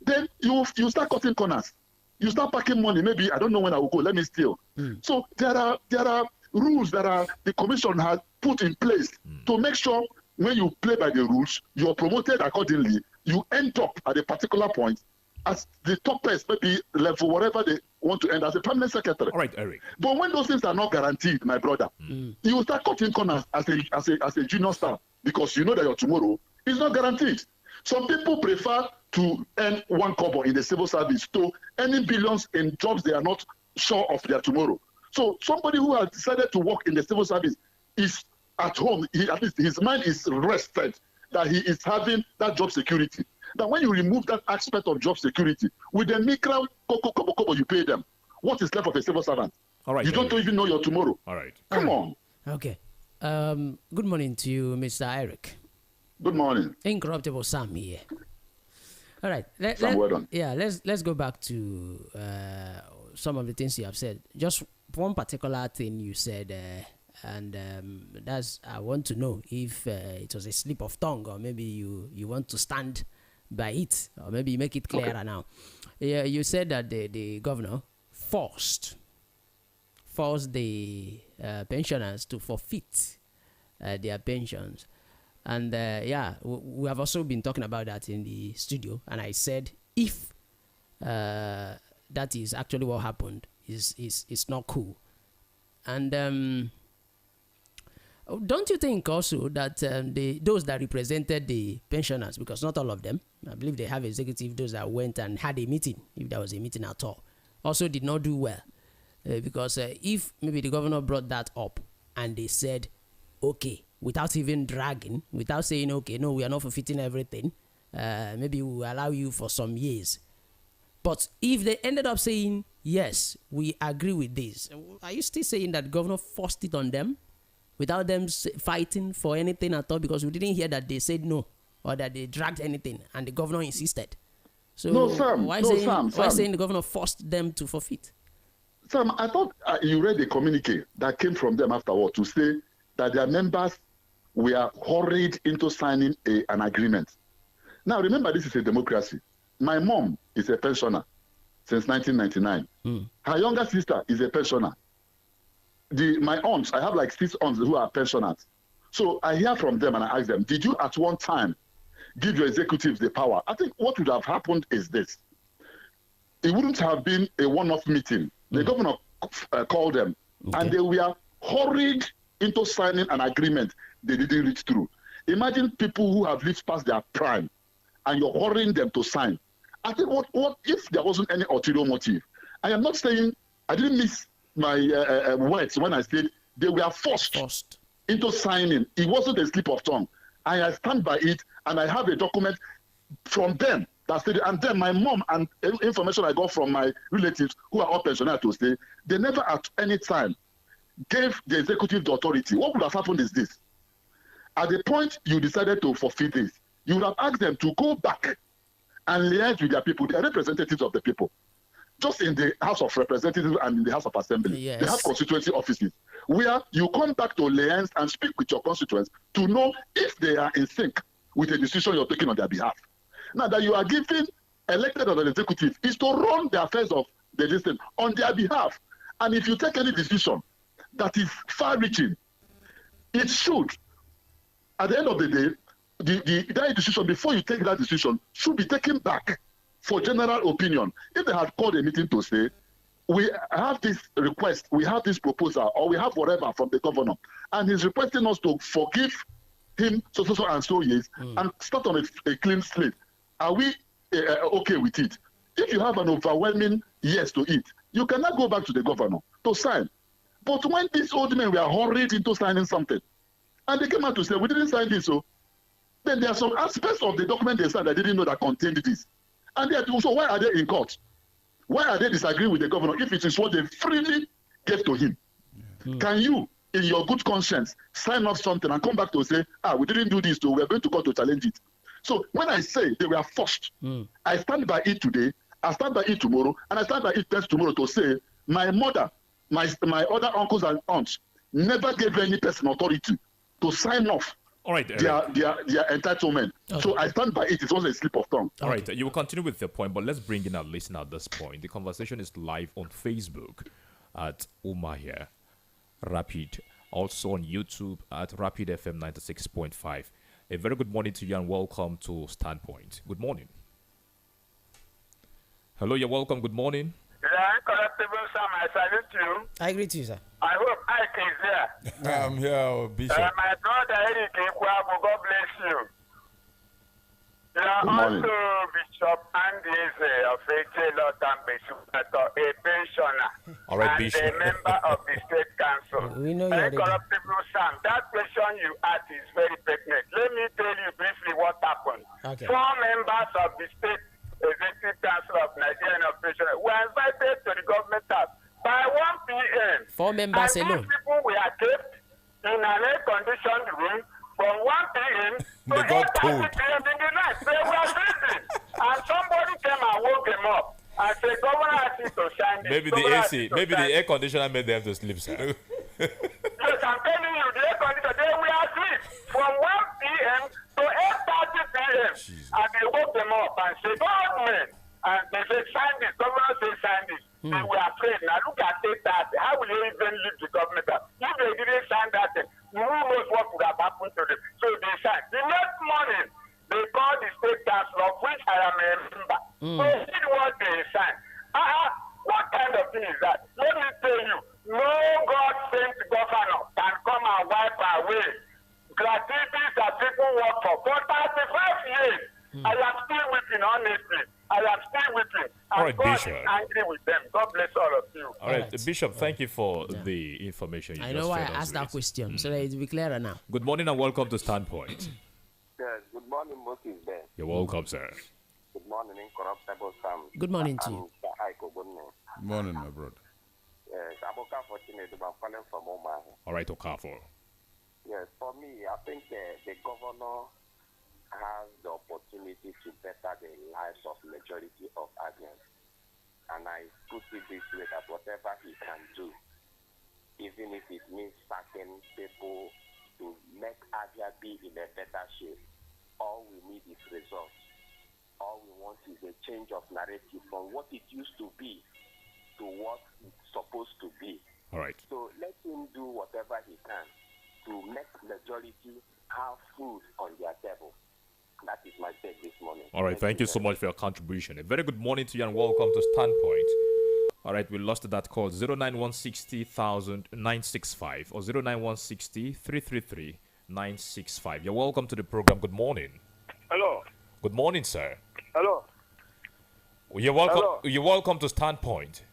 then you start cutting corners. You start packing money. Maybe I don't know when I will go. Let me steal. So there are rules that the commission has put in place to make sure when you play by the rules, you are promoted accordingly. You end up at a particular point as the top person, maybe level whatever they want to end as a permanent secretary. All right, Eric. But when those things are not guaranteed, my brother, you start cutting corners as a junior staff because you know that your tomorrow is not guaranteed. Some people prefer to earn 1 kobo in the civil service to earning billions in jobs they are not sure of their tomorrow. So somebody who has decided to work in the civil service is at home. At least his mind is rested that he is having that job security. Now, when you remove that aspect of job security, with the micro kobo you pay them, what is left of a civil servant? All right. You don't even know your tomorrow. All right. Come on. Okay. Good morning to you, Mr. Eric. Good morning. Incorruptible Sam here. All right. Well done. Yeah, let's go back to some of the things you have said. Just one particular thing you said, and that's I want to know if it was a slip of tongue or maybe you want to stand by it or maybe you make it clearer now. Yeah, you said that the governor forced the pensioners to forfeit their pensions. And we have also been talking about that in the studio. And I said, if that is actually what happened, is not cool. And don't you think also that those that represented the pensioners, because not all of them, I believe they have executive, those that went and had a meeting, if there was a meeting at all, also did not do well. Because if maybe the governor brought that up and they said, okay, without even dragging, without saying, okay, no, we are not forfeiting everything, maybe we will allow you for some years. But if they ended up saying, yes, we agree with this. Are you still saying that governor forced it on them without them fighting for anything at all? Because we didn't hear that they said no or that they dragged anything and the governor insisted. So No, Sam. why Sam. saying the governor forced them to forfeit? Sam, I thought you read a communique that came from them afterward to say that their members were hurried into signing an agreement. Now, remember, this is a democracy. My mom is a pensioner since 1999. Her younger sister is a pensioner. My aunts, I have like 6 aunts who are pensioners. So I hear from them and I ask them, did you at one time give your executives the power? I think what would have happened is this. It wouldn't have been a one-off meeting. The governor called them, and they were hurried into signing an agreement they didn't reach through. Imagine people who have lived past their prime, and you're hurrying them to sign. I think what if there wasn't any ulterior motive? I am not saying, I didn't miss my words when I said they were forced into signing. It wasn't a slip of tongue. I stand by it, and I have a document from them that said, and then my mom and information I got from my relatives who are all pensioners to say, they never at any time gave the executive the authority. What would have happened is this. At the point you decided to forfeit this, you would have asked them to go back and liaise with their people, the representatives of the people. Just in the House of Representatives and in the House of Assembly, they have constituency offices where you come back to liaise and speak with your constituents to know if they are in sync with the decision you're taking on their behalf. Now that you are giving elected or the executive is to run the affairs of the nation on their behalf. And if you take any decision that is far-reaching, it should, at the end of the day, that decision, before you take that decision, should be taken back for general opinion. If they had called a meeting to say, we have this request, we have this proposal, or we have whatever from the governor, and he's requesting us to forgive him so and so years and start on a clean slate. Are we okay with it? If you have an overwhelming yes to it, you cannot go back to the governor to sign. But when these old men were hurried into signing something, and they came out to say, we didn't sign this, then there are some aspects of the document they signed that they didn't know that contained this. And so why are they in court? Why are they disagreeing with the governor if it is what they freely gave to him? Can you, in your good conscience, sign off something and come back to say, we didn't do this, so we're going to court to challenge it? So when I say they were forced, I stand by it today, I stand by it tomorrow, and I stand by it next tomorrow to say my mother, my other uncles and aunts never gave any person authority to sign off their entitlement. So I stand by it. It wasn't a slip of tongue. All right, you will continue with the point, but let's bring in our listener at this point. The conversation is live on Facebook at Umahia Rapid, also on YouTube at Rapid FM 96.5. A very good morning to you and welcome to Standpoint. Good morning. Hello, you're welcome. Good morning. Yeah, Corruptible Sam, I salute you. I greet you, sir. I hope Ike is there. I'm here, Bishop. My brother Eric Ikwabu, God bless you. You are also Bishop Andy of H.A. Lotambe, a pensioner. All right, and Bishop. a member of the State Council. We know you're Corruptible Sam, that question you asked is very pertinent. Let me tell you briefly what happened. Okay. 4 members of the State Executive Council of Nigerian Operation were invited to the government house by 1 p.m. 4 members and alone. these people were kept in an air-conditioned room from 1 p.m. to 8:30 p.m. in the night. They were sleeping. And somebody came and woke them up and said, Governor asked you to sign this. Maybe the air conditioner made them to sleep, sir. Yes, I'm telling you, the air conditioner, they were asleep from 1 p.m. to 8:30 p.m. And they woke them up and said, Government. And they said, sign this. Governor said, sign this. They were afraid. Now look at it that. How will they even leave the government out? If they didn't sign that thing, who knows what would have happened to them? So they signed. The next morning, they called the State Council, of which I am a member. So see what they signed. What kind of thing is that? Let me tell you, no God-sent governor can come and wipe away gratuities that people work for 35 years. I am still weeping, honestly. I am still weeping. All right, God Bishop. is angry with them. God bless all of you. All right, Bishop, thank you for the information you I just know why I fed us asked that with. question, so that it will be clearer now. Good morning and welcome to Standpoint. Yes, good morning, Moses Ben. You're welcome, sir. Good morning, Incorruptible Sam. Good morning to you. Mr. Ike Ogbonne. Morning, my brother. Yes, I'm Okafor Chinedu. I'm calling from Omaha. All right, Okafor. Yes, for me, I think the governor has the opportunity to better the lives of majority of Agrians. And I put it this way, that whatever he can do, even if it means sacking people to make Abia be in a better shape, all we need is results. All we want is a change of narrative from what it used to be to what it's supposed to be. All right. So let him do whatever he can to make majority have food on their table. That is my take this morning. All right, thank you so much for your contribution. A very good morning to you and welcome to Standpoint. All right, we lost that call. 091600965 or 09160333965. You're welcome to the program. Good morning. Hello. Good morning, sir. Hello. You're welcome. Hello. You're welcome to Standpoint.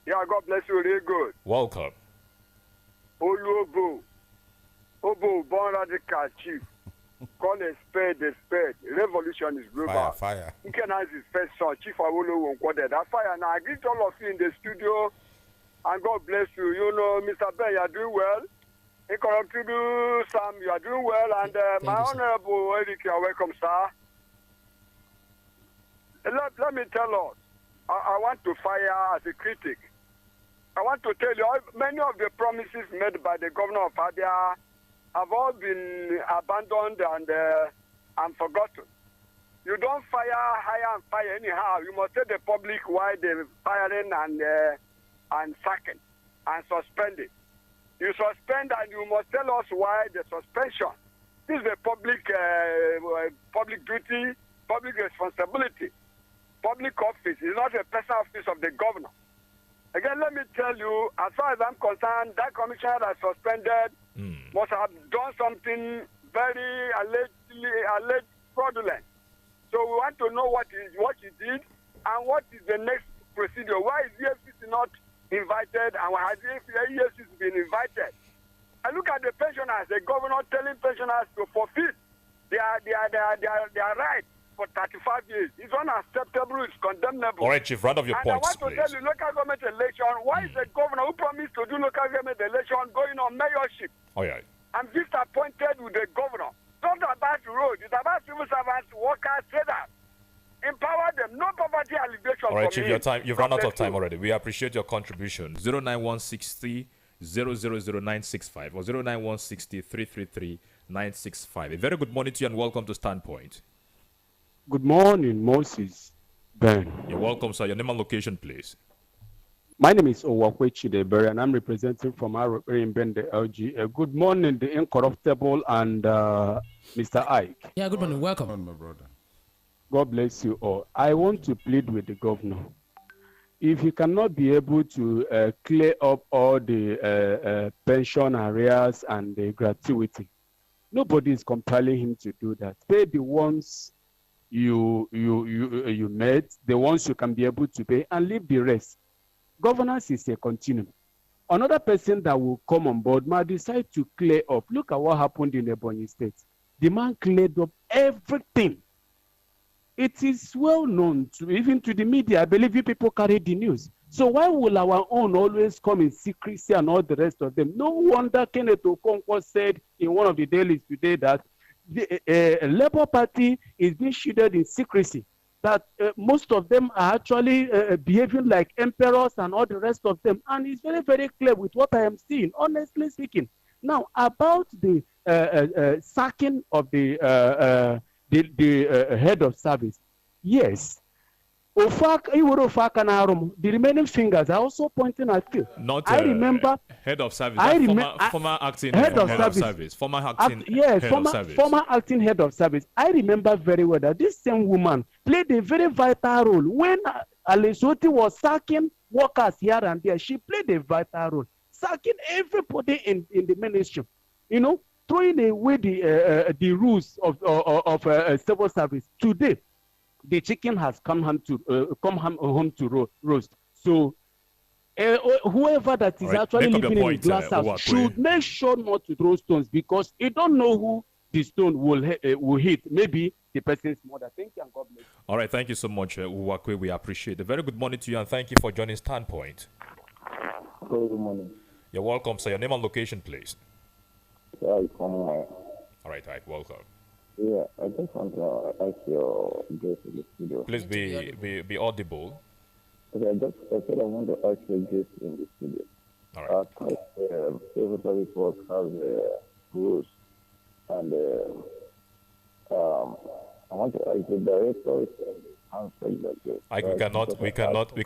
Yeah, God bless you. Really good. Welcome. Obo, born radical chief. Call a spade a spade. Revolution is global. Fire. Nkena is his first son, Chief Awolowo Nkwode. That fire now. I greet all of you in the studio, and God bless you. You know, Mr. Ben, you are doing well. Incorruptible Sam, you are doing well, and my honorable Eric, you are welcome, sir. Let me tell us. I want to fire as a critic. I want to tell you, many of the promises made by the governor of Abia have all been abandoned and forgotten. You don't hire and fire anyhow. You must tell the public why they're firing and sacking and suspending. You suspend and you must tell us why the suspension. This is a public duty, public responsibility. Public office is not a personal office of the governor. Again, let me tell you, as far as I'm concerned, that commissioner that suspended must have done something very alleged fraudulent. So we want to know what he did and what is the next procedure. Why is EFCC not invited and why has EFCC been invited? I look at the pensioners, the governor telling pensioners to forfeit their right for 35 years. It's unacceptable, it's condemnable. All right, Chief, round of your points, I want to tell you, local government election, why is the governor who promised to do local government election going on mayorship? Oh, yeah. I'm disappointed with the governor. Not about roads, it's about civil servants, workers, traders. Empower them, no poverty alleviation. All right, Chief, you've run out of time already. We appreciate your contribution. 09160 000965 or 09160 333 A very good morning to you and welcome to Standpoint. Good morning, Moses Ben. You're welcome, sir. Your name and location, please. My name is Owakwe Chidebere, and I'm representing from our in Ben, the LG. Good morning, the incorruptible and Mr. Ike. Yeah, good morning. Welcome. Good morning, my brother. God bless you all. I want to plead with the governor. If he cannot be able to clear up all the pension arrears and the gratuity, nobody is compelling him to do that. Pay the ones you met, the ones you can be able to pay, and leave the rest. Governance is a continuum. Another person that will come on board might decide to clear up. Look at what happened in Ebonyi State. The man cleared up everything. It is well known even to the media. I believe you people carry the news. So why will our own always come in secrecy and all the rest of them? No wonder Kenneth Okonkwo said in one of the dailies today that the Labour Party is being shielded in secrecy, that most of them are actually behaving like emperors and all the rest of them. And it's very, very clear with what I am seeing, honestly speaking. Now, about the sacking of the head of service, yes. The remaining fingers are also pointing at you. Not I remember head of service. Former acting head of service. Former acting head of service. Former acting head of service. I remember very well that this same woman played a very vital role when Alesoti was sacking workers here and there. She played a vital role, sacking everybody in the ministry. You know, throwing away the rules of civil service. Today, the chicken has come home to roast. So whoever that is actually living in a glass house should make sure not to throw stones, because you don't know who the stone will hit maybe the person's mother. Thank you and God bless you. All right, thank you so much, Uwakwe. We appreciate it. Very good morning to you, and thank you for joining Standpoint. Good morning. You're welcome, sir. Your name and location, please. Yeah, All right, welcome. Yeah, I just want to ask your guest in the studio. Please be audible. Okay, I said I want to ask your guest in the studio. All right. Civil service work has rules, and I want to ask the director we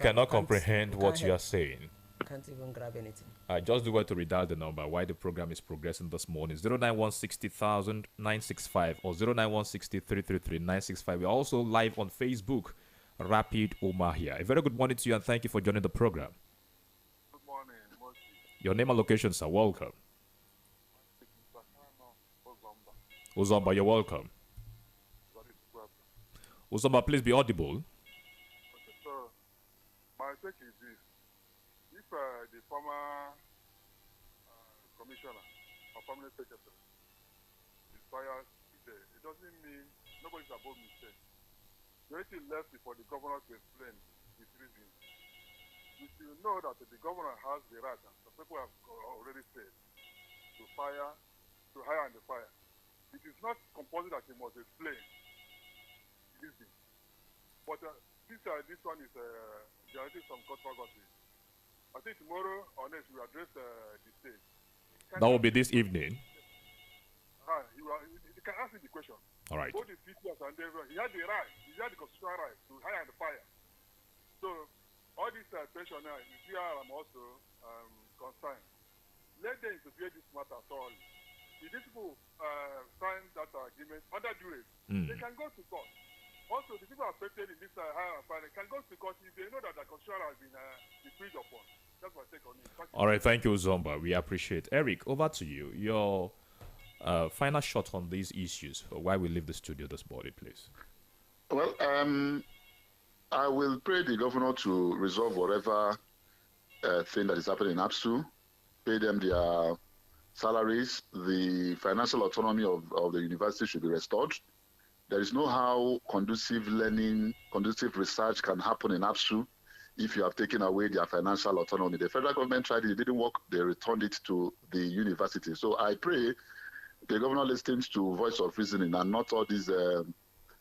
cannot comprehend what you are saying. Can't even grab anything. Just do well to redial the number while the program is progressing this morning. 091600965 or 09163333965. We're also live on Facebook, Rapid Umahia. A very good morning to you, and thank you for joining the program. Good morning, Your name and location, sir. Welcome. Uzomba, you're welcome. Uzomba, please be audible. Okay, so my take is this. If the former commissioner or permanent secretary is fired today, it doesn't mean nobody's above mistake. The only thing left is for the governor to explain his reasons. We should know that the governor has the right, and some people have already said, to hire and fire. It is not compulsory that he must explain reasons. But this one is generating some controversy. I think tomorrow or next we will address the state. That will be this evening. You can ask him the question. All right. Both the CTS and everyone, he had the right, he had the constitutional right to hire and fire. So, all these pensioners, here I'm also concerned. Let them interfere this matter thoroughly. If these people sign that agreement under duress, they can go to court. Also, the people affected in this hire and fire can go to court if they know that the constitutional has been decreed upon. That's my take on it. All right, thank you, Zomba. We appreciate it. Eric, over to you. Your final shot on these issues, why we leave the studio this morning, please. Well, I will pray the governor to resolve whatever thing that is happening in APSU, pay them their salaries. The financial autonomy of the university should be restored. There is no how conducive learning, conducive research can happen in APSU if you have taken away their financial autonomy. The federal government tried it, it didn't work, they returned it to the university. So I pray the governor listens to voice of reasoning and not all these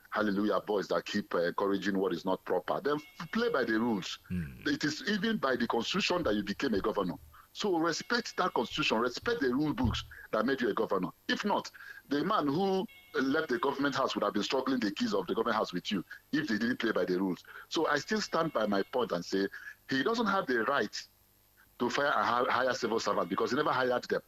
hallelujah boys that keep encouraging what is not proper. Then play by the rules. It is even by the constitution that you became a governor. So respect that constitution, respect the rule books that made you a governor. If not, the man who left the government house would have been struggling the keys of the government house with you if they didn't play by the rules. So I still stand by my point and say he doesn't have the right to fire and hire civil servants because he never hired them.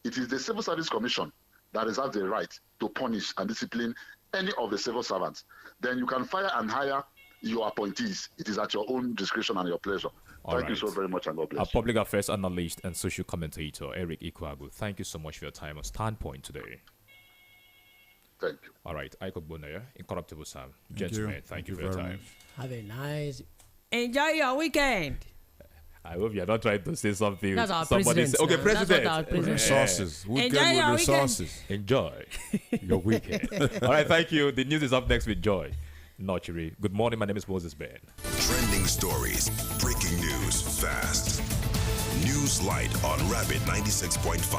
It is the Civil Service Commission that reserves the right to punish and discipline any of the civil servants. Then you can fire and hire your appointees. It is at your own discretion and your pleasure. Thank you so very much, and God bless. Our public affairs analyst and social commentator, Eric Ikwagu, thank you so much for your time on Standpoint today. Thank you. All right, Iko Bonaya, Incorruptible Sam. Gentlemen, thank you for your time. Have a nice... Enjoy your weekend. I hope you're not trying to say something. That's our Somebody president. say, okay, president. That's what our president. Resources. Enjoy your resources. Enjoy your weekend. All right, thank you. The news is up next with Joy Notchery. Good morning. My name is Moses Ben. Trending stories, breaking news, fast. News Light on Rapid 96.5.